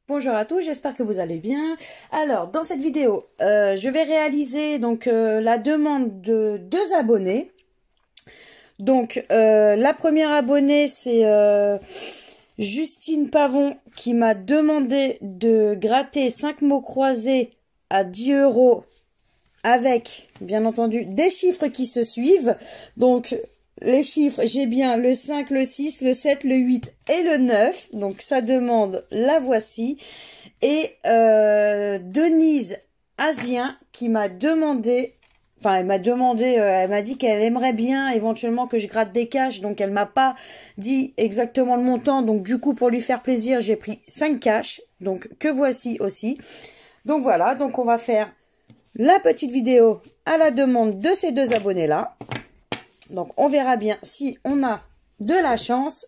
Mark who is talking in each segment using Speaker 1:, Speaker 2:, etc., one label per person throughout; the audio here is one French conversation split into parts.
Speaker 1: Bonjour à tous, j'espère que vous allez bien. Alors, dans cette vidéo, je vais réaliser donc la demande de deux abonnés. Donc, la première abonnée, c'est Justine Pavon qui m'a demandé de gratter 5 mots croisés à 10 € avec, bien entendu, des chiffres qui se suivent. Donc, les chiffres, j'ai bien le 5, le 6, le 7, le 8 et le 9. Donc, sa demande, la voici. Et Denise Asien qui m'a demandé, elle m'a dit qu'elle aimerait bien éventuellement que je gratte des caches. Donc, elle m'a pas dit exactement le montant. Donc, du coup, pour lui faire plaisir, j'ai pris 5 caches. Donc, que voici aussi. Donc, voilà. Donc, on va faire la petite vidéo à la demande de ces deux abonnés-là. Donc, on verra bien si on a de la chance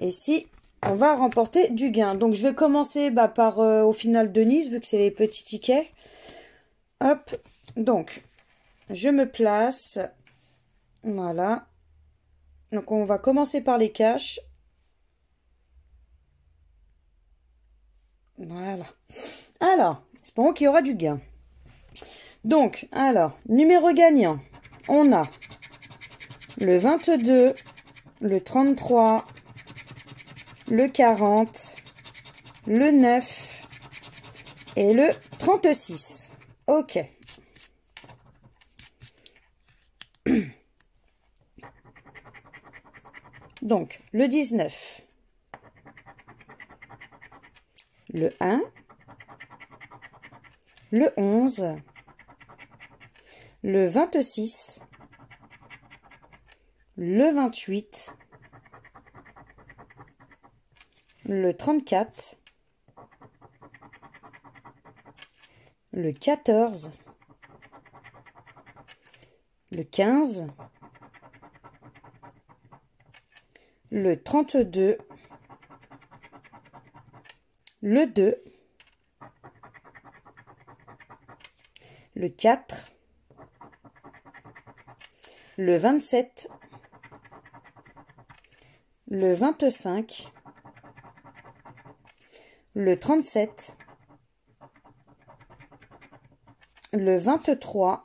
Speaker 1: et si on va remporter du gain. Donc, je vais commencer par, au final, Denise, vu que c'est les petits tickets. Hop. Donc, je me place. Voilà. Donc, on va commencer par les caches. Voilà. Alors, espérons qu'il y aura du gain. Donc, alors, numéro gagnant, on a le 22, le 33, le 40, le 9 et le 36. Ok. Donc, le 19, le 1, le 11, le 26, le 28, le 34, le 14, le 15, le 32, le 2, le 4, le 27, le 25, le 37, le 23,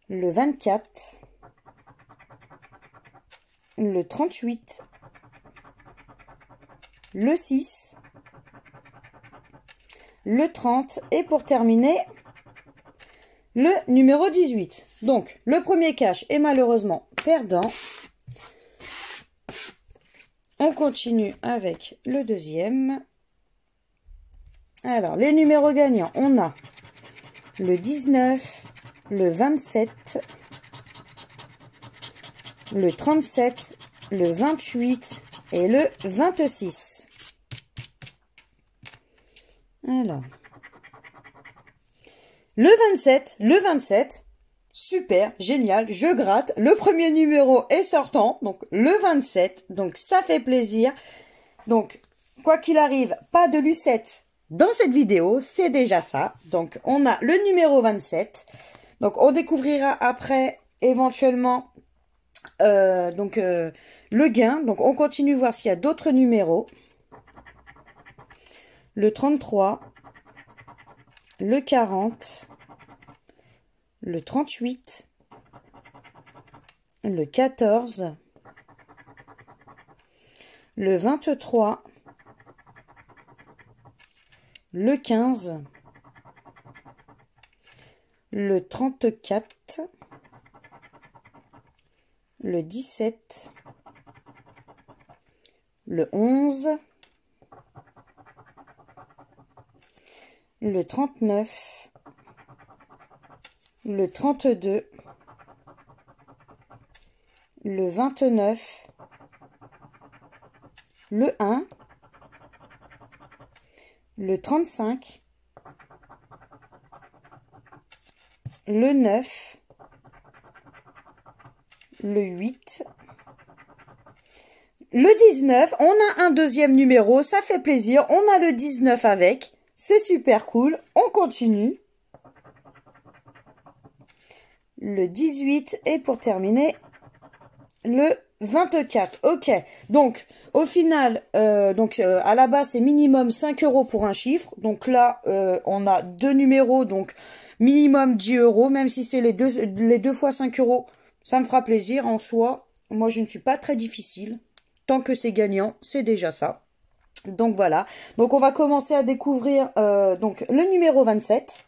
Speaker 1: le 24, le 38, le 6, le 30 et pour terminer, le numéro 18. Donc, le premier cache est malheureusement perdant. On continue avec le deuxième. Alors, les numéros gagnants, on a le 19, le 27, le 37, le 28 et le 26. Alors, le 27, super, génial, je gratte. Le premier numéro est sortant, donc le 27, donc ça fait plaisir. Donc, quoi qu'il arrive, pas de lucette dans cette vidéo, c'est déjà ça. Donc, on a le numéro 27. Donc, on découvrira après, éventuellement, le gain. Donc, on continue voir s'il y a d'autres numéros. Le 33, le 40, le 38, le 14, le 23, le 15, le 34, le 17, le 11, le 39, le 32, le 29, le 1, le 35, le 9, le 8, le 19. On a un deuxième numéro, ça fait plaisir. On a le 19 avec. C'est super cool. On continue. Le 18 et pour terminer, le 24. Ok. Donc, au final, à la base, c'est minimum 5 € pour un chiffre. Donc là, on a deux numéros, donc minimum 10 €, même si c'est les deux fois 5 €. Ça me fera plaisir en soi. Moi, je ne suis pas très difficile. Tant que c'est gagnant, c'est déjà ça. Donc voilà. Donc on va commencer à découvrir donc le numéro 27.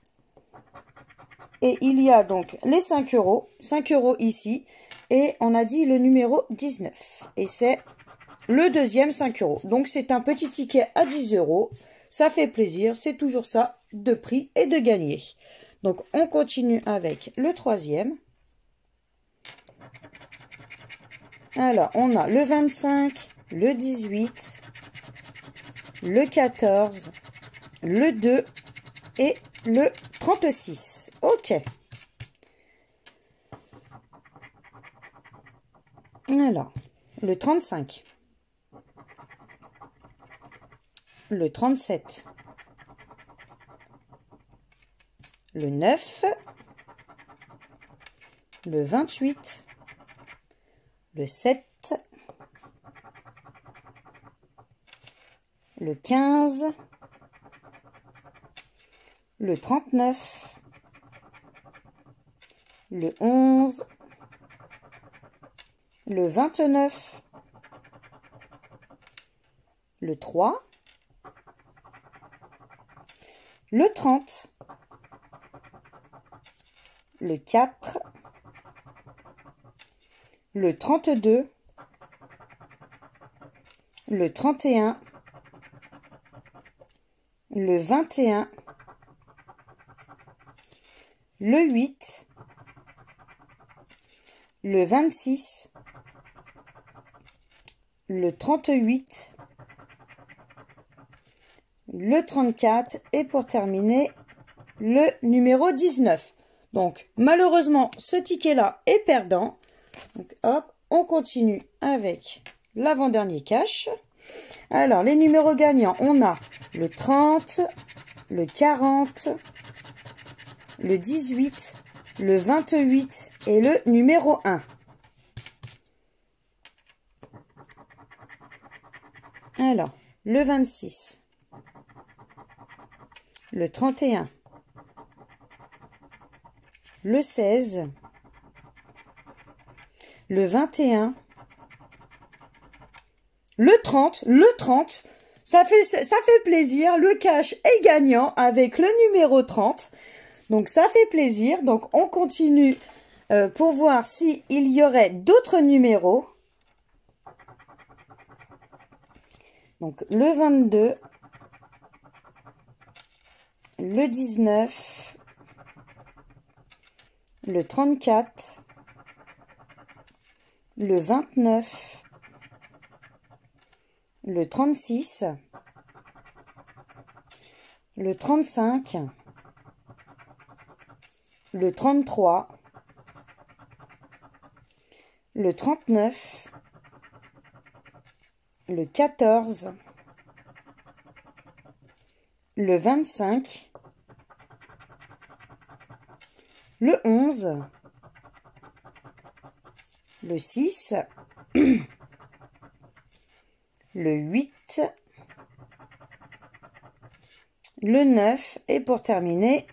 Speaker 1: Et il y a donc les 5 €. 5 € ici. Et on a dit le numéro 19. Et c'est le deuxième 5 €. Donc c'est un petit ticket à 10 €. Ça fait plaisir. C'est toujours ça de prix et de gagner. Donc on continue avec le troisième. Alors on a le 25, le 18, le 14, le 2 et le 36. Ok. Alors, le 35, le 37, le 9, le 28, le 7, le 15, le 39, le 11, le 29, le 3, le 30, le 4, le 32, le 31, le 21, le 8, le 26, le 38, le 34 et pour terminer, le numéro 19. Donc, malheureusement, ce ticket-là est perdant. Donc, hop, on continue avec l'avant-dernier cash. Alors, les numéros gagnants, on a le 30, le 40, le 18, le 28 et le numéro 1. Alors, le 26, le 31, le 16, le 21, le 30, ça fait plaisir, le cash est gagnant avec le numéro 30, donc ça fait plaisir, donc on continue pour voir s'il y aurait d'autres numéros. Donc le 22, le 19, le 34, le 29, le 36, le 35, le 33, le 39, le 14, le 25, le 11, le 6, le 8, le 9 et pour terminer,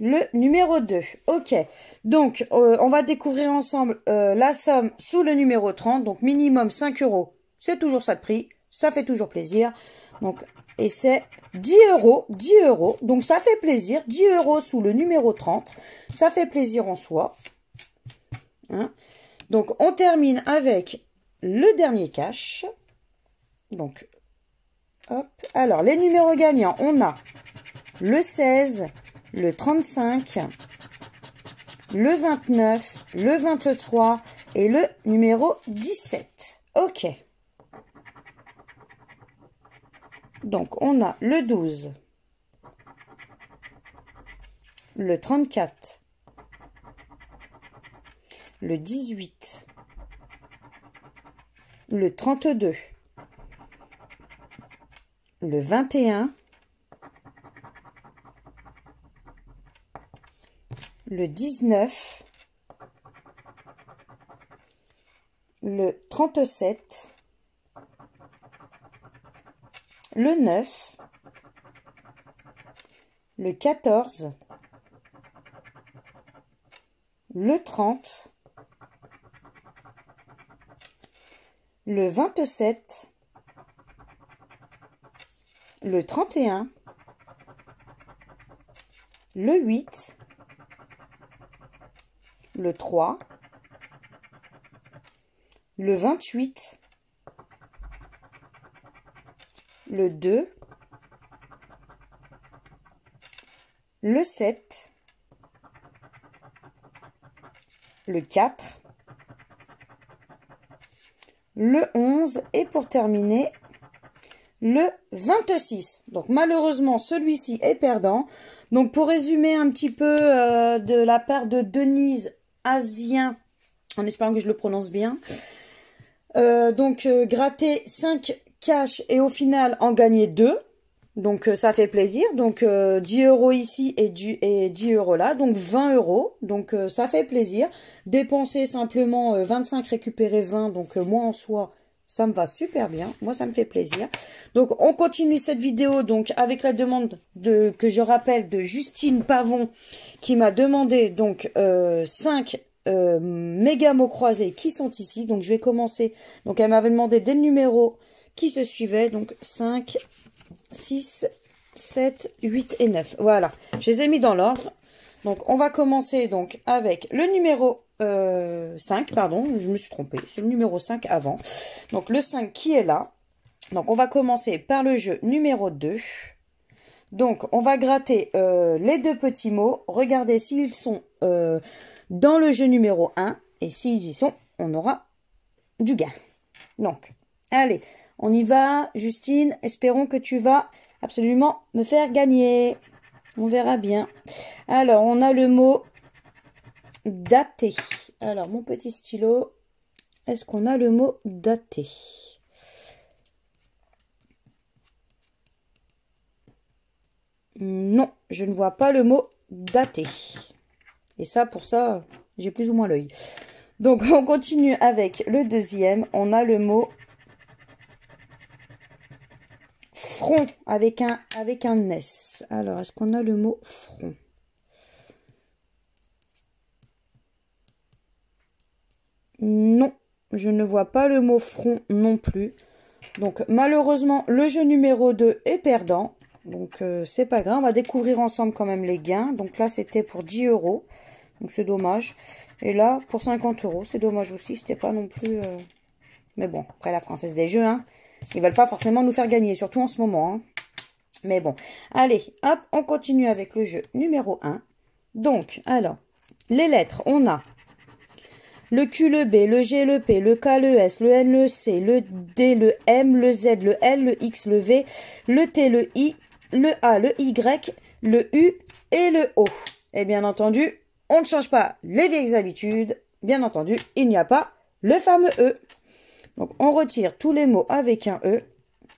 Speaker 1: le numéro 2. Ok, donc on va découvrir ensemble la somme sous le numéro 30, donc minimum 5 €. C'est toujours ça de prix, ça fait toujours plaisir. Donc, et c'est 10 €, 10 €. Donc ça fait plaisir, 10 € sous le numéro 30. Ça fait plaisir en soi. Hein? Donc on termine avec le dernier cash. Donc, hop. Alors, les numéros gagnants, on a le 16, le 35, le 29, le 23 et le numéro 17. Ok. Donc, on a le 12, le 34, le 18, le 32, le 21, le 19, le 37, le 9, le 14, le 30, le 27, le 31, le 8, le 3, le 28, le 2, le 7, le 4, le 11 et pour terminer, le 26. Donc malheureusement, celui-ci est perdant. Donc pour résumer un petit peu de la part de Denise Asien, en espérant que je le prononce bien. Gratter 5 cash et au final en gagner 2. Donc ça fait plaisir. Donc 10 € ici et 10 € là. Donc 20 €. Donc ça fait plaisir. Dépenser simplement 25, récupérer 20. Donc moi en soi, ça me va super bien. Moi ça me fait plaisir. Donc on continue cette vidéo donc avec la demande que je rappelle de Justine Pavon qui m'a demandé donc 5 méga mots croisés qui sont ici. Donc je vais commencer. Donc elle m'avait demandé des numéros qui se suivaient. Donc 5, 6, 7, 8 et 9. Voilà, je les ai mis dans l'ordre. Donc on va commencer donc avec le numéro 5, pardon, je me suis trompée. C'est le numéro 5 avant. Donc le 5 qui est là. Donc on va commencer par le jeu numéro 2. Donc on va gratter les deux petits mots. Regardez s'ils sont dans le jeu numéro 1. Et s'ils y sont, on aura du gain. Donc, allez, on y va. Justine, espérons que tu vas absolument me faire gagner. On verra bien. Alors, on a le mot daté. Alors, mon petit stylo, est-ce qu'on a le mot daté? Non, je ne vois pas le mot daté. Et ça, pour ça, j'ai plus ou moins l'œil. Donc, on continue avec le deuxième. On a le mot front avec un S. Alors, est-ce qu'on a le mot front? Non, je ne vois pas le mot front non plus. Donc, malheureusement, le jeu numéro 2 est perdant. Donc, c'est pas grave. On va découvrir ensemble quand même les gains. Donc là, c'était pour 10 €. Donc, c'est dommage. Et là, pour 50 €. C'est dommage aussi. C'était pas non plus... Mais bon, après la Française des Jeux, hein. Ils veulent pas forcément nous faire gagner, surtout en ce moment. Hein. Mais bon, allez, hop, on continue avec le jeu numéro 1. Donc, alors, les lettres, on a le Q, le B, le G, le P, le K, le S, le N, le C, le D, le M, le Z, le L, le X, le V, le T, le I, le A, le Y, le U et le O. Et bien entendu, on ne change pas les vieilles habitudes. Bien entendu, il n'y a pas le fameux E. Donc, on retire tous les mots avec un E.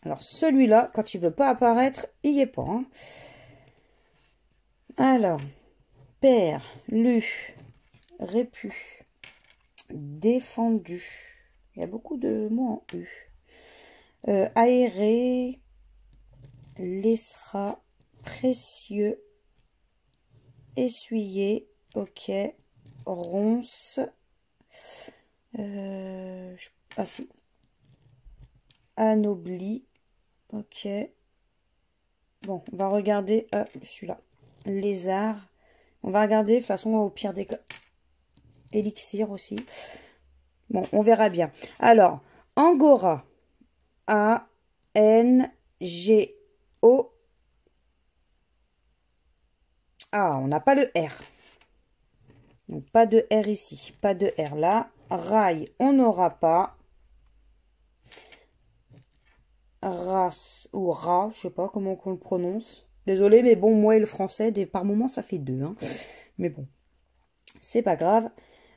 Speaker 1: Alors, celui-là, quand il ne veut pas apparaître, il n'y est pas. Hein. Alors, père, lu, répu, défendu. Il y a beaucoup de mots en U. Aéré, laissera, précieux, essuyer, ok, ronce, ah si, anobli, ok, bon, on va regarder, celui-là, lézard, on va regarder, de toute façon, au pire des cas, élixir aussi, bon, on verra bien. Alors, angora, A-N-G-O, ah, on n'a pas le R. Donc, pas de R ici. Pas de R là. Rail, on n'aura pas. Race ou rat, je sais pas comment on le prononce. Désolé, mais bon, moi et le français, par moments, ça fait deux. Hein. Mais bon, c'est pas grave.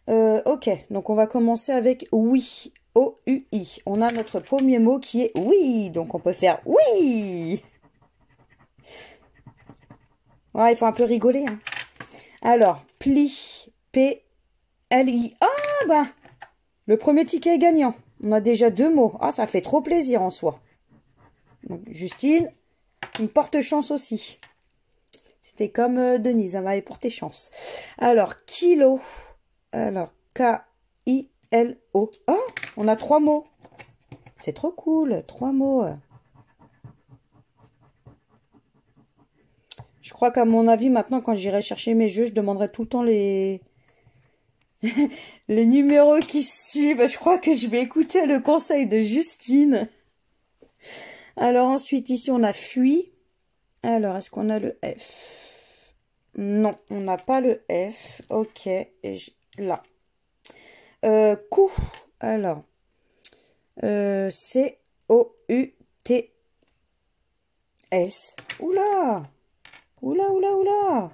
Speaker 1: Ok, donc on va commencer avec oui. O-U-I. On a notre premier mot qui est oui. Donc, on peut faire oui. Ouais, il faut un peu rigoler. Hein. Alors, pli, P-L-I. Ah, bah, Le premier ticket est gagnant. On a déjà 2 mots. Ah, ça fait trop plaisir en soi. Donc, Justine, une porte chance aussi. C'était comme Denise, elle m'avait porté chance. Alors, kilo. Alors, K-I-L-O. Oh, on a 3 mots. C'est trop cool, 3 mots. Je crois qu'à mon avis, maintenant, quand j'irai chercher mes jeux, je demanderai tout le temps les numéros qui suivent. Je crois que je vais écouter le conseil de Justine. Alors ensuite, ici, on a fui. Alors, est-ce qu'on a le F? Non, on n'a pas le F. Ok, et là. Coup. Alors, C-O-U-T-S. Oula! Oula, oula, oula!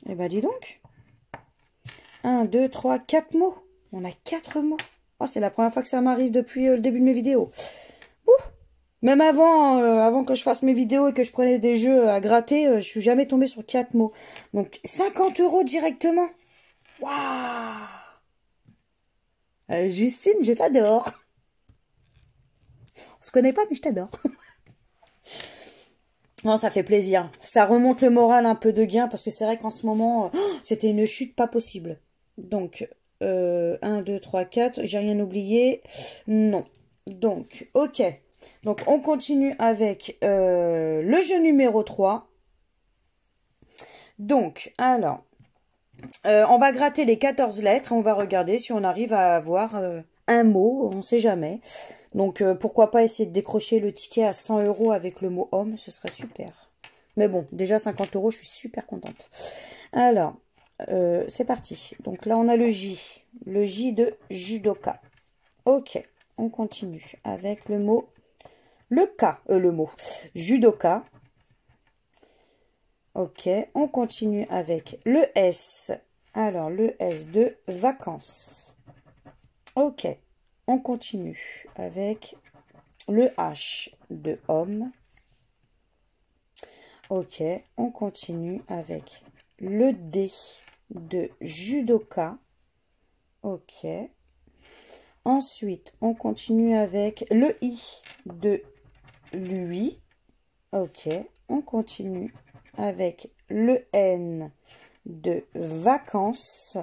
Speaker 1: Eh ben, dis donc. 1, 2, 3, 4 mots. On a 4 mots. Oh, c'est la première fois que ça m'arrive depuis le début de mes vidéos. Ouh. Même avant que je fasse mes vidéos et que je prenais des jeux à gratter, je suis jamais tombée sur 4 mots. Donc, 50 € directement. Waouh! Justine, je t'adore. On se connaît pas, mais je t'adore. Non, ça fait plaisir. Ça remonte le moral un peu de gain parce que c'est vrai qu'en ce moment, c'était une chute pas possible. Donc, 1, 2, 3, 4. J'ai rien oublié. Non. Donc, ok. Donc, on continue avec le jeu numéro 3. Donc, alors, on va gratter les 14 lettres. On va regarder si on arrive à avoir un mot. On ne sait jamais. Donc, pourquoi pas essayer de décrocher le ticket à 100 € avec le mot homme. Ce serait super. Mais bon, déjà 50 €, je suis super contente. Alors, c'est parti. Donc là, on a le J. Le J de judoka. Ok, on continue avec le mot... le mot judoka. Ok, on continue avec le S. Alors, le S de vacances. Ok, on continue avec le H de homme. Ok, on continue avec le D de judoka. Ok. Ensuite, on continue avec le I de lui. Ok, on continue avec le N de vacances.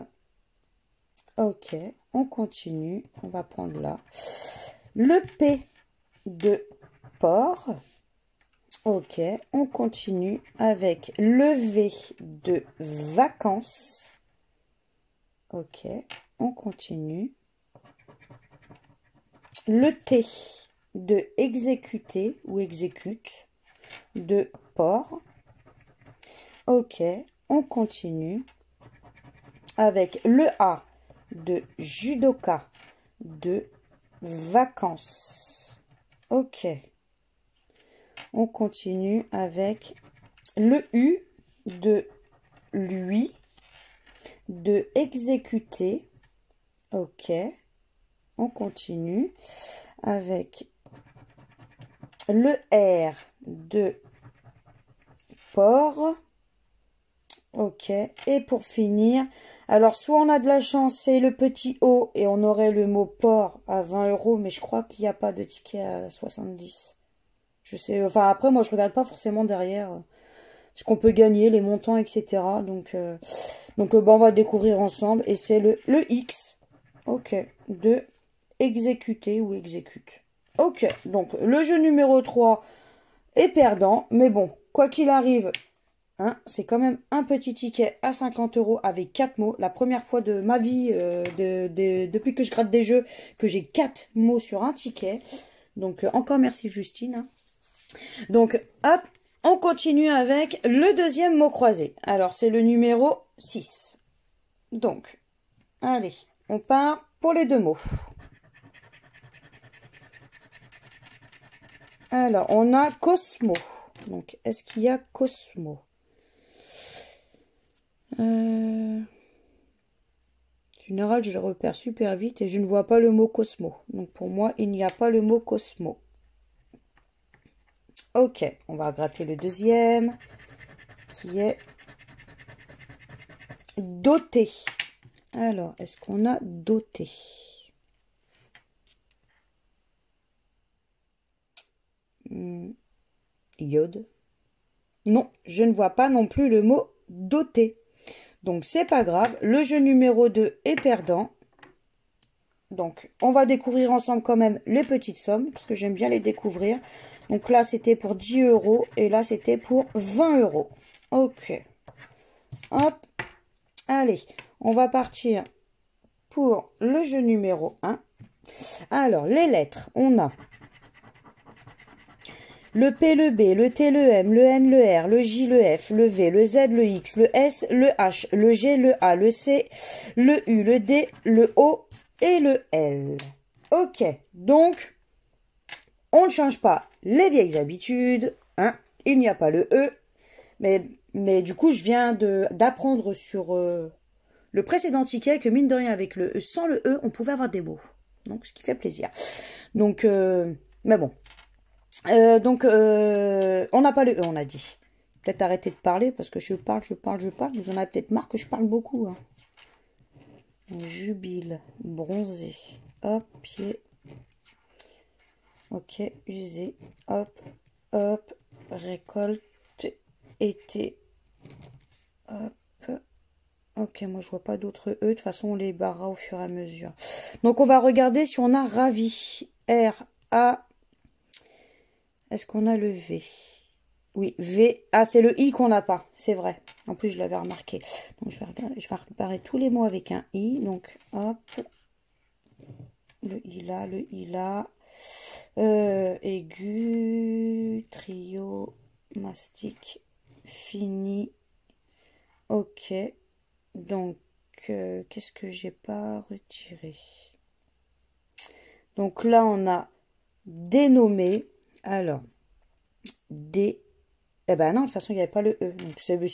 Speaker 1: Ok, on continue. On va prendre là. Le P de porc. Ok, on continue avec le V de vacances. Ok, on continue. Le T de exécuter ou exécute de porc. Ok, on continue avec le A de judoka de vacances. Ok, on continue avec le U de lui de exécuter. Ok, on continue avec le R de porc. Ok, et pour finir, alors soit on a de la chance, c'est le petit O et on aurait le mot porc à 20 €, mais je crois qu'il n'y a pas de ticket à 70. Je sais, enfin après moi je regarde pas forcément derrière ce qu'on peut gagner, les montants, etc. Donc bon, on va découvrir ensemble et c'est le X. Ok, de exécuter ou exécute. Ok, donc le jeu numéro 3 est perdant, mais bon, quoi qu'il arrive, hein, c'est quand même un petit ticket à 50 € avec 4 mots. La première fois de ma vie, depuis que je gratte des jeux, que j'ai 4 mots sur un ticket. Donc encore merci Justine. Hein. Donc hop, on continue avec le deuxième mot croisé. Alors c'est le numéro 6. Donc, allez, on part pour les 2 mots. Alors, on a Cosmo. Donc, est-ce qu'il y a Cosmo? En général, je le repère super vite et je ne vois pas le mot Cosmo. Donc, pour moi, il n'y a pas le mot Cosmo. Ok, on va gratter le deuxième, qui est doté. Alors, est-ce qu'on a doté? Iode. Non, je ne vois pas non plus le mot doté. Donc, c'est pas grave. Le jeu numéro 2 est perdant. Donc, on va découvrir ensemble quand même les petites sommes, parce que j'aime bien les découvrir. Donc là, c'était pour 10 € et là, c'était pour 20 €. Ok. Hop. Allez, on va partir pour le jeu numéro 1. Alors, les lettres, on a le P, le B, le T, le M, le N, le R, le J, le F, le V, le Z, le X, le S, le H, le G, le A, le C, le U, le D, le O et le L. Ok, donc, on ne change pas les vieilles habitudes. Hein, il n'y a pas le E. Mais du coup, je viens d'apprendre sur le précédent ticket que mine de rien, avec le E, sans le E, on pouvait avoir des mots. Donc, ce qui fait plaisir. Donc, mais bon. On n'a pas le E, on a dit. Peut-être arrêter de parler parce que je parle. Vous en avez peut-être marre que je parle beaucoup. Hein. Jubile, bronzé, hop, pied. Ok, usé, hop, hop, récolte, été, hop. Ok, moi je vois pas d'autres E. De toute façon, on les barra au fur et à mesure. Donc, on va regarder si on a ravi. R, A. Est-ce qu'on a le V? Oui, V. Ah, c'est le I qu'on n'a pas. C'est vrai. En plus, je l'avais remarqué. Donc, je vais regarder. Je vais réparer tous les mots avec un I. Donc, hop. Le I là, le I là. Aigu, trio, mastic, fini. Ok. Donc, qu'est-ce que j'ai pas retiré? Donc là, on a dénommé. Alors, D. Eh ben non, de toute façon, il n'y avait pas le E. Donc, c'est bien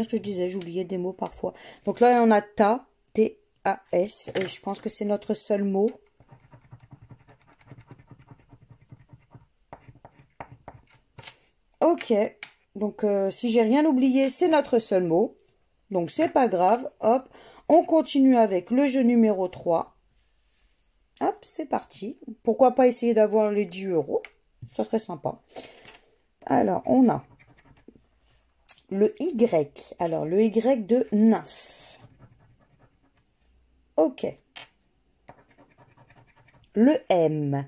Speaker 1: ce que je disais. J'oubliais des mots parfois. Donc là, on a ta, T-A-S. Et je pense que c'est notre seul mot. Ok. Donc, si j'ai rien oublié, c'est notre seul mot. Donc, c'est pas grave. Hop. On continue avec le jeu numéro 3. Hop, c'est parti. Pourquoi pas essayer d'avoir les 10 €? Ça serait sympa. Alors, on a le Y. Alors, le Y de nymphe. Ok. Le M.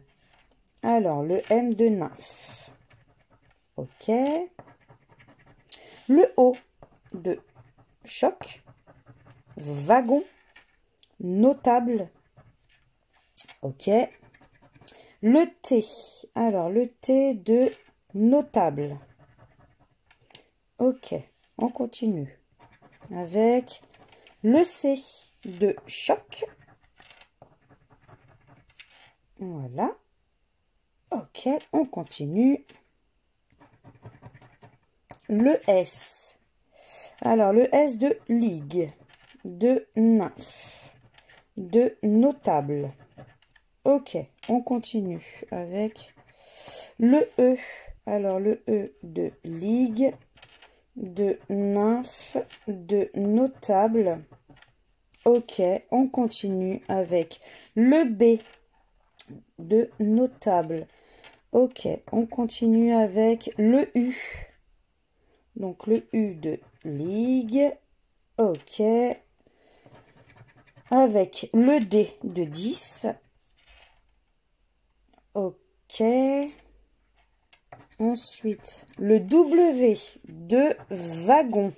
Speaker 1: Alors, le M de nymphe. Ok. Le O de choc. Wagon. Notable. Ok. Le T. Alors, le T de notable. Ok. On continue. Avec le C de choc. Voilà. Ok. On continue. Le S. Alors, le S de ligue. De nymphe. De notable. Ok, on continue avec le E. Alors, le E de ligue, de nymphe, de notable. Ok, on continue avec le B de notable. Ok, on continue avec le U. Donc, le U de ligue. Ok. Avec le D de 10. Ok. Ensuite, le W de wagon.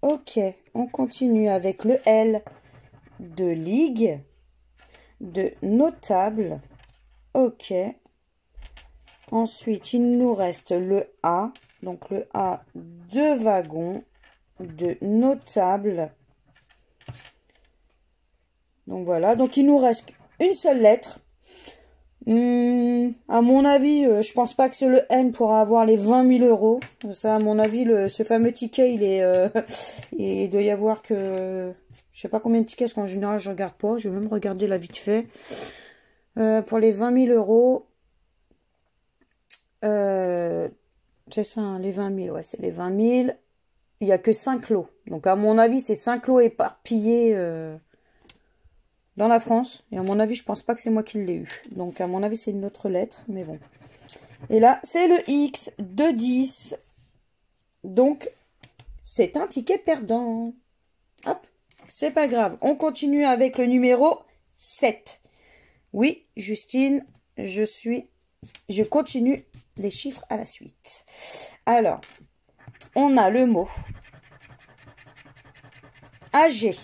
Speaker 1: Ok. On continue avec le L de ligue, de notable. Ok. Ensuite, il nous reste le A. Donc, le A de wagon, de notable. Donc, voilà. Donc, il nous reste une seule lettre. À mon avis, je pense pas que c'est le N pour avoir les 20 000 €. Ça, à mon avis, ce fameux ticket, il est, il doit y avoir que, je sais pas combien de tickets, parce qu'en général, je regarde pas. Je vais même regarder là vite fait. Pour les 20 000 €, c'est ça, hein, les 20 000, ouais, c'est les 20 000. il n'y a que 5 lots. Donc, à mon avis, c'est 5 lots éparpillés dans la France. Et à mon avis, je pense pas que c'est moi qui l'ai eu. Donc, à mon avis, c'est une autre lettre. Mais bon. Et là, c'est le X de 10. Donc, c'est un ticket perdant. Hop, c'est pas grave. On continue avec le numéro 7. Oui, Justine, je continue les chiffres à la suite. Alors, on a le mot AG.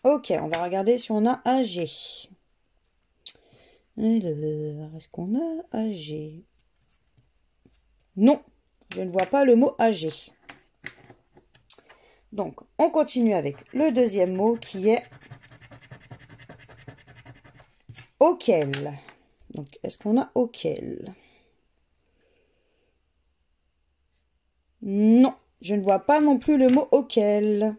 Speaker 1: Ok, on va regarder si on a AG. Alors, est-ce qu'on a AG? Non, je ne vois pas le mot AG. Donc, on continue avec le deuxième mot qui est auquel. Donc, est-ce qu'on a auquel? Non, je ne vois pas non plus le mot auquel.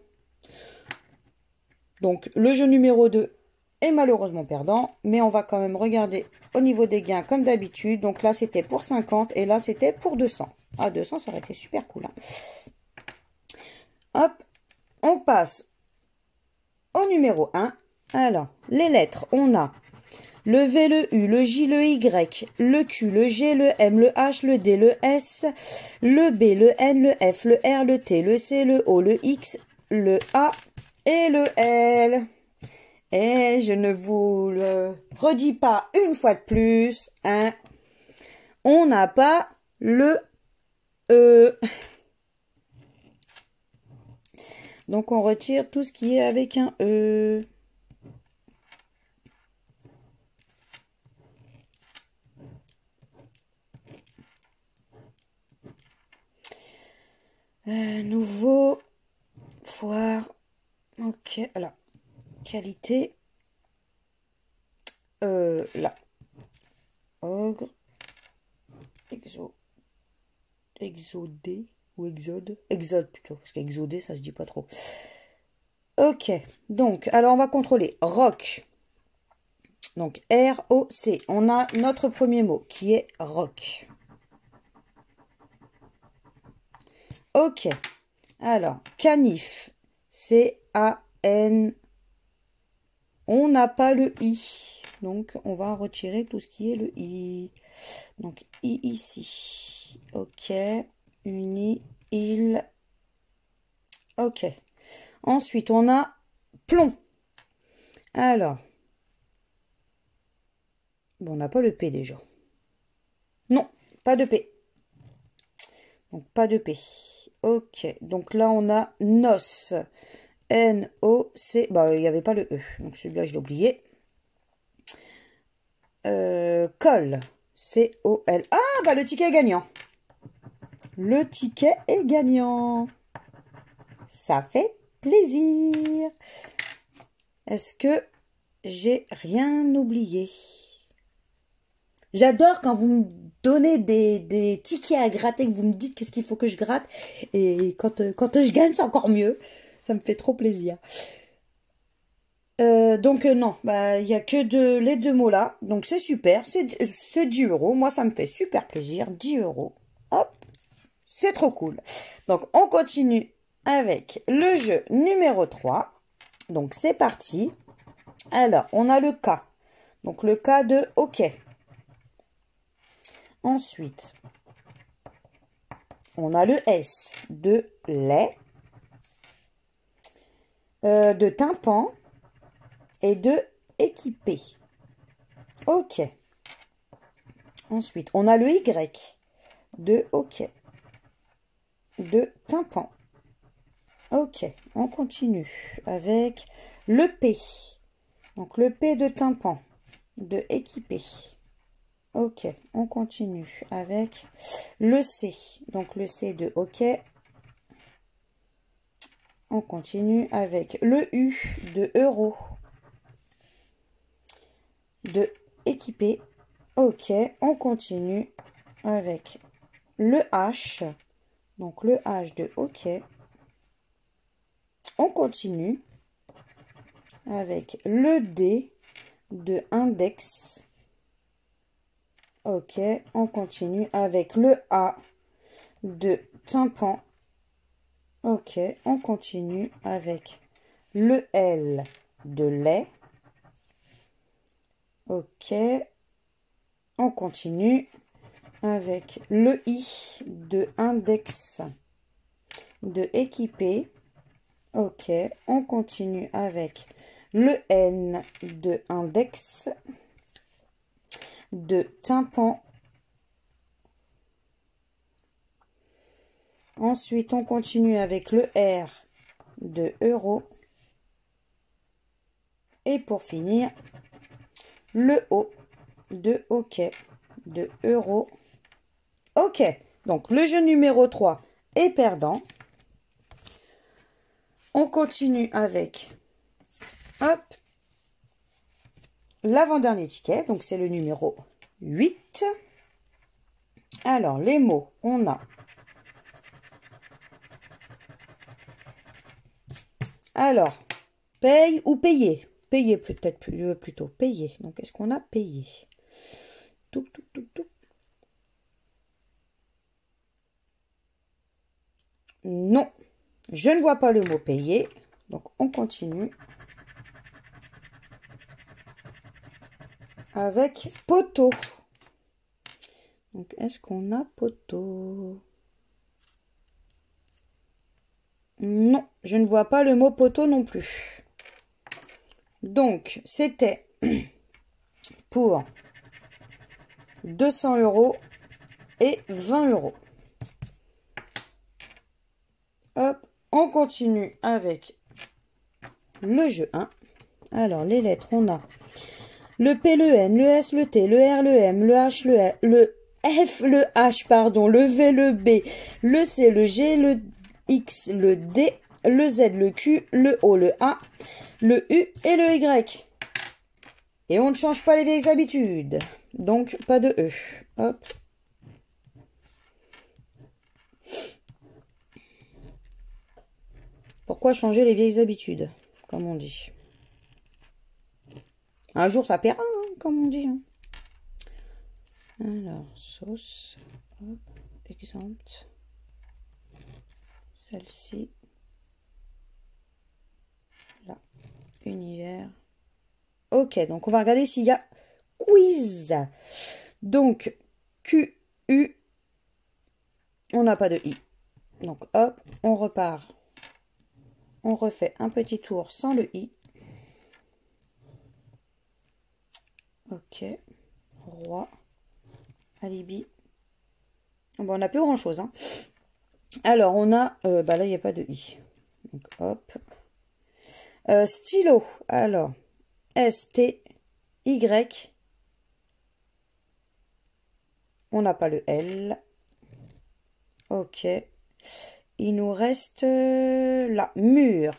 Speaker 1: Donc, le jeu numéro 2 est malheureusement perdant, mais on va quand même regarder au niveau des gains comme d'habitude. Donc là, c'était pour 50 et là, c'était pour 200. Ah, 200, ça aurait été super cool. Hein. Hop, on passe au numéro 1. Alors, les lettres, on a le V, le U, le J, le Y, le Q, le G, le M, le H, le D, le S, le B, le N, le F, le R, le T, le C, le O, le X, le A et le L. Et je ne vous le redis pas une fois de plus, hein. On n'a pas le E. Donc on retire tout ce qui est avec un E. Nouveau, foire, ok, alors, qualité, là, ogre, exodé, ou exode plutôt, parce qu'exodé, ça se dit pas trop. Ok, donc, alors on va contrôler, roc, donc R-O-C, on a notre premier mot qui est roc. Ok, alors, canif, C-A-N, on n'a pas le I, donc on va retirer tout ce qui est le I. Donc, I ici, ok, uni, il, ok. Ensuite, on a plomb. Alors, bon, on n'a pas le P déjà. Non, pas de P. Donc, pas de P. Ok, donc là, on a nos. N-O-C. Bah, il n'y avait pas le E. Donc, celui-là, je l'ai oublié. Col. C-O-L. Ah, bah, le ticket est gagnant. Le ticket est gagnant. Ça fait plaisir. Est-ce que j'ai rien oublié? J'adore quand vous me donnez des tickets à gratter, que vous me dites qu'est-ce qu'il faut que je gratte. Et quand je gagne, c'est encore mieux. Ça me fait trop plaisir. Donc non, bah il n'y a que les deux mots là. Donc c'est super, c'est 10 €. Moi ça me fait super plaisir, 10 €. Hop, c'est trop cool. Donc on continue avec le jeu numéro 3. Donc c'est parti. Alors on a le K. Donc le K de OK. Ensuite, on a le S de lait, de tympan et de équipé. Ok. Ensuite, on a le Y de OK, de tympan. Ok, on continue avec le P. Donc le P de tympan, de équipé. Ok, on continue avec le C. Donc le C de OK. On continue avec le U de euro, de équipé. Ok, on continue avec le H. Donc le H de OK. On continue avec le D de index. Ok, on continue avec le A de tympan. Ok, on continue avec le L de lait. Ok, on continue avec le I de index de équipé. Ok, on continue avec le N de index de tympan. Ensuite, on continue avec le R de euro. Et pour finir, le O de OK, de euro. OK, donc le jeu numéro 3 est perdant. On continue avec, hop, l'avant-dernier ticket, donc c'est le numéro 8. Alors, les mots, on a alors, paye ou payer. Payer peut-être plutôt, payer. Donc, est-ce qu'on a payé? Tout. Non, je ne vois pas le mot payer. Donc, on continue avec poteau. Donc, est-ce qu'on a poteau? Non, je ne vois pas le mot poteau non plus. Donc, c'était pour 200 € et 20 €. Hop, on continue avec le jeu 1. Alors, les lettres, on a le P, le N, le S, le T, le R, le M, le H, le F, le H, pardon, le V, le B, le C, le G, le X, le D, le Z, le Q, le O, le A, le U et le Y. Et on ne change pas les vieilles habitudes. Donc, pas de E. Hop. Pourquoi changer les vieilles habitudes, comme on dit? Un jour, ça paiera, hein, comme on dit. Hein. Alors, sauce. Hop, exemple. Celle-ci. Là. Univers. Ok, donc on va regarder s'il y a quiz. Donc, Q, U. On n'a pas de I. Donc, hop, on repart. On refait un petit tour sans le I. Ok. Roi. Alibi. Bon, on n'a plus grand chose. Hein. Alors, on a... bah là, il n'y a pas de I. Donc, hop. Stylo. Alors, S-T-Y. On n'a pas le L. Ok. Il nous reste là. Mur.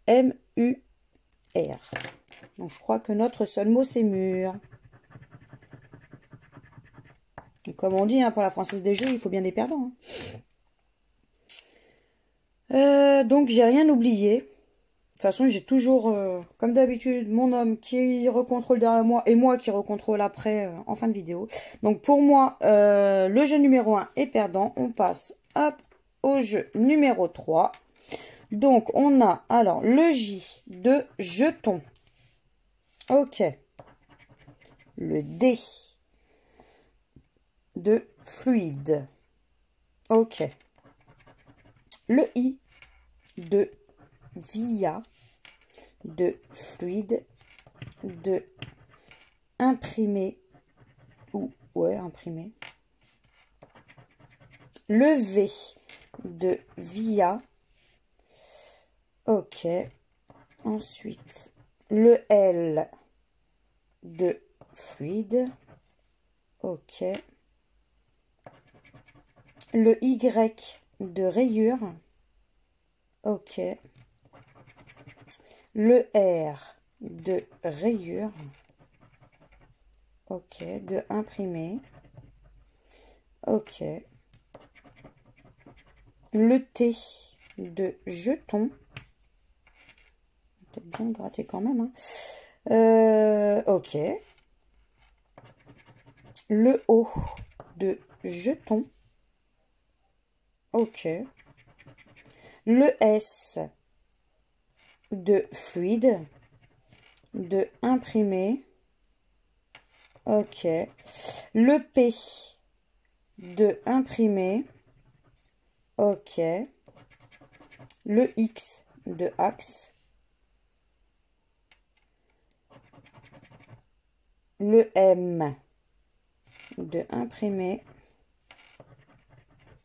Speaker 1: M-U-R. Donc, je crois que notre seul mot, c'est mur. Et comme on dit, hein, pour la Française des Jeux, il faut bien des perdants. Hein. Donc, j'ai rien oublié. De toute façon, j'ai toujours, comme d'habitude, mon homme qui recontrôle derrière moi et moi qui recontrôle après en fin de vidéo. Donc, pour moi, le jeu numéro 1 est perdant. On passe, hop, au jeu numéro 3. Donc, on a, alors, le J de jeton. Ok. Le D de fluide. Ok. Le I de via, de fluide, de imprimé, ou ouais, imprimé. Le V de via. Ok. Ensuite, le L de fluide. Ok. Le Y de rayure. Ok. Le R de rayure. Ok. De imprimé. Ok. Le T de jeton. Peut-être bien le gratter quand même. Hein. Ok. Le O de jeton. Ok. Le S de fluide, de imprimé. Ok. Le P de imprimé. Ok. Le X de axe. Le M de imprimé.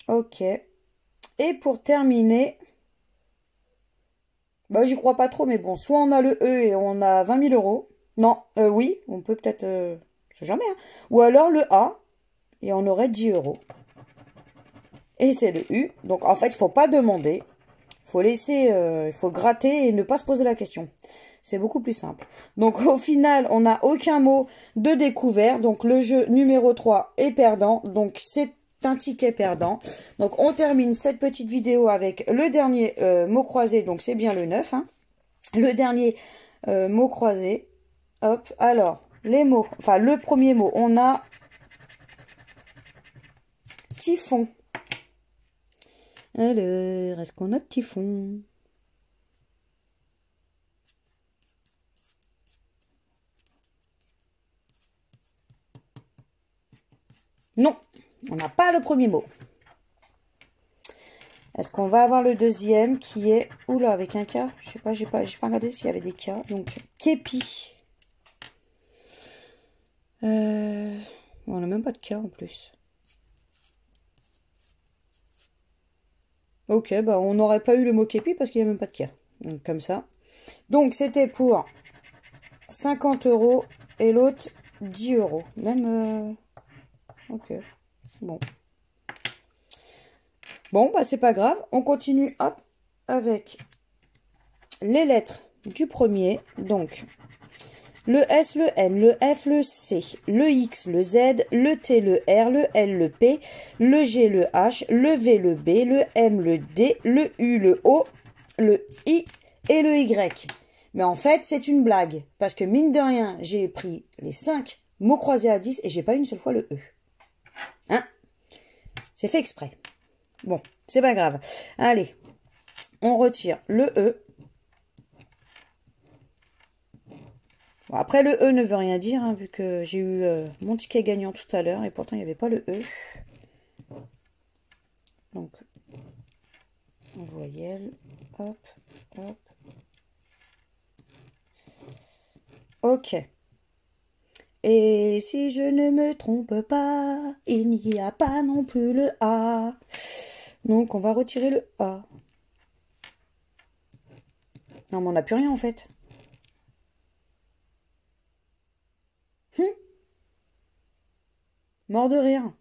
Speaker 1: Ok. Et pour terminer, bah j'y crois pas trop, mais bon, soit on a le E et on a 20 000 euros. Non, oui, on peut peut-être, je sais jamais, hein. Ou alors le A et on aurait 10 euros. Et c'est le U. Donc en fait, il faut pas demander. Il faut laisser, il faut gratter et ne pas se poser la question. C'est beaucoup plus simple. Donc au final, on n'a aucun mot de découvert. Donc le jeu numéro 3 est perdant. Donc c'est un ticket perdant. Donc on termine cette petite vidéo avec le dernier mot croisé. Donc c'est bien le 9. Hein. Le dernier mot croisé. Hop, alors, les mots. Enfin, le premier mot, on a typhon. Alors, est-ce qu'on a typhon? Non, on n'a pas le premier mot. Est-ce qu'on va avoir le deuxième qui est... Oula, avec un K. Je sais pas, j'ai pas regardé s'il y avait des K. Donc, képi. On n'a même pas de K en plus. Ok, bah on n'aurait pas eu le mot képi parce qu'il n'y a même pas de K. Donc, comme ça. Donc, c'était pour 50 euros et l'autre 10 euros. Même... Ok, bon. Bon, bah c'est pas grave. On continue, hop, avec les lettres du premier. Donc, le S, le N, le F, le C, le X, le Z, le T, le R, le L, le P, le G, le H, le V, le B, le M, le D, le U, le O, le I et le Y. Mais en fait, c'est une blague. Parce que mine de rien, j'ai pris les 5 mots croisés à 10 et j'ai pas une seule fois le E. Hein? C'est fait exprès. Bon, c'est pas grave. Allez, on retire le E. Bon, après, le E ne veut rien dire, hein, vu que j'ai eu mon ticket gagnant tout à l'heure, et pourtant, il n'y avait pas le E. Donc, voyelle, hop, hop. Ok. Et si je ne me trompe pas, il n'y a pas non plus le A. Donc, on va retirer le A. Non, mais on n'a plus rien, en fait. Mort de rire.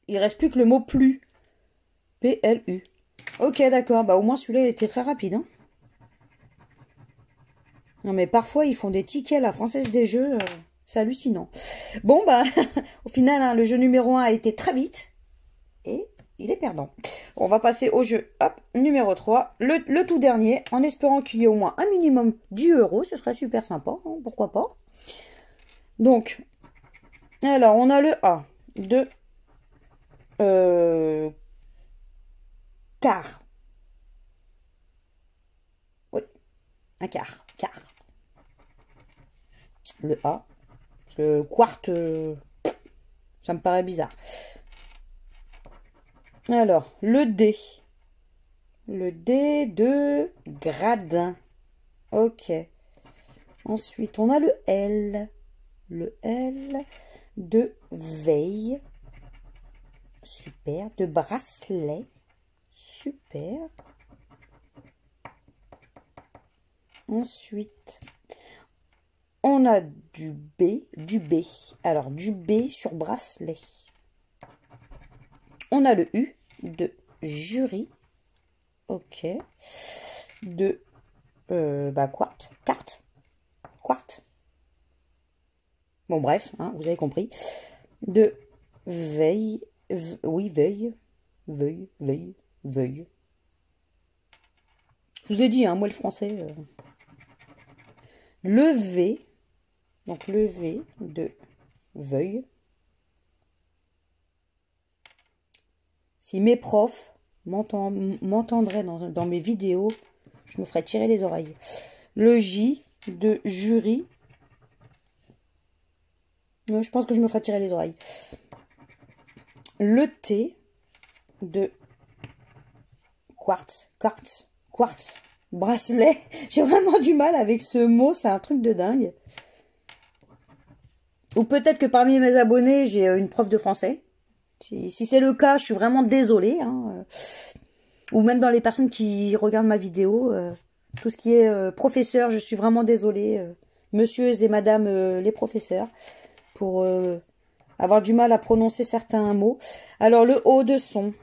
Speaker 1: Il reste plus que le mot plus. P-L-U. Ok, d'accord. Bah, au moins, celui-là était très rapide. Hein. Non, mais parfois, ils font des tickets, la Française des Jeux. C'est hallucinant. Bon, bah, au final, hein, le jeu numéro 1 a été très vite. Et il est perdant. On va passer au jeu, hop, numéro 3. Le tout dernier, en espérant qu'il y ait au moins un minimum 10 euros. Ce serait super sympa, hein, pourquoi pas. Donc, alors, on a le A de quart. Oui, un quart. Quart. Le A. Parce que quart, ça me paraît bizarre. Alors, le D. Le D de gradin. Ok. Ensuite, on a le L. Le L de veille. Super. De bracelet. Super. Ensuite, on a du B. Du B. Alors, du B sur bracelet. On a le U de jury. Ok. De quart. Carte. Quart. Bon, bref, hein, vous avez compris. De veille. Oui, veille. Veille, veille, veille. Je vous ai dit, hein, moi le français. Le V. Donc le V de veuille. Si mes profs m'entendraient dans mes vidéos, je me ferais tirer les oreilles. Le J de jury. Je pense que je me ferais tirer les oreilles. Le T de quartz, bracelet. J'ai vraiment du mal avec ce mot, c'est un truc de dingue. Ou peut-être que parmi mes abonnés, j'ai une prof de français. Si c'est le cas, je suis vraiment désolée. Hein. Ou même dans les personnes qui regardent ma vidéo, tout ce qui est professeur, je suis vraiment désolée. Messieurs et madame les professeurs, pour avoir du mal à prononcer certains mots. Alors, le O de son.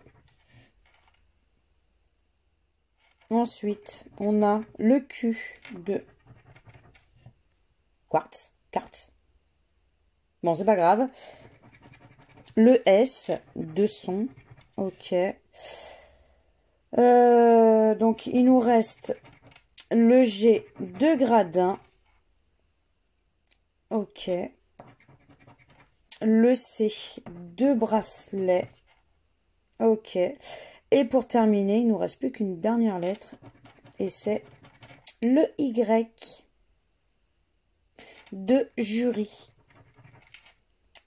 Speaker 1: Ensuite, on a le Q de quartz. Bon, c'est pas grave. Le S de son. Ok. Donc, il nous reste le G de gradin. Ok. Le C de bracelet. Ok. Et pour terminer, il nous reste plus qu'une dernière lettre. Et c'est le Y de jury.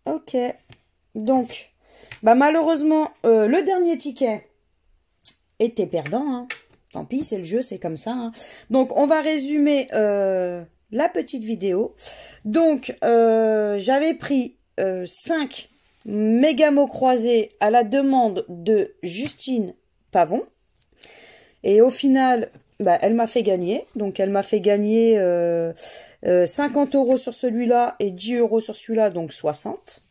Speaker 1: Ok. Donc, bah malheureusement, le dernier ticket était perdant. Hein. Tant pis, c'est le jeu, c'est comme ça. Hein. Donc, on va résumer la petite vidéo. Donc, j'avais pris 5 méga mots croisés à la demande de Justine Pavon. Et au final, bah, elle m'a fait gagner. Donc, elle m'a fait gagner 50 € sur celui-là et 10 € sur celui-là, donc 60.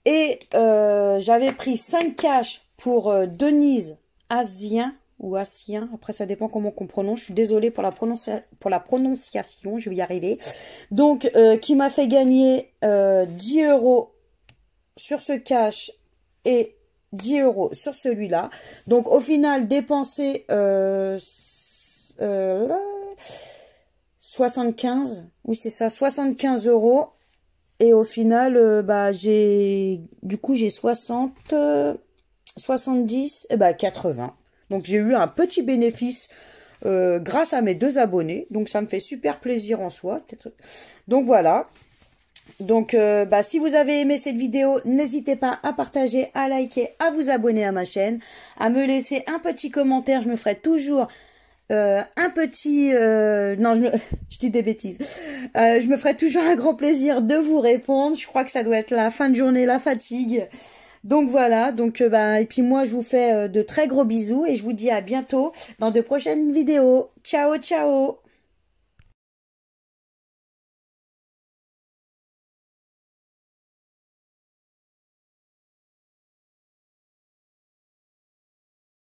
Speaker 1: Et j'avais pris 5 cash pour Denise Asien ou Assien. Après, ça dépend comment on prononce. Je suis désolée pour la prononciation. Je vais y arriver. Donc, qui m'a fait gagner 10 € sur ce cash et 10 € sur celui-là. Donc, au final, dépenser 75. Oui, c'est ça, 75 €. Et au final, bah, j'ai 60, 70, et bah, 80. Donc, j'ai eu un petit bénéfice grâce à mes 2 abonnés. Donc, ça me fait super plaisir en soi. Donc, voilà. Donc, bah, si vous avez aimé cette vidéo, n'hésitez pas à partager, à liker, à vous abonner à ma chaîne, à me laisser un petit commentaire. Je me ferai toujours un petit... non, je dis des bêtises. Je me ferai toujours un grand plaisir de vous répondre. Je crois que ça doit être la fin de journée, la fatigue. Donc voilà, donc bah, et puis moi je vous fais de très gros bisous et je vous dis à bientôt dans de prochaines vidéos. Ciao, ciao!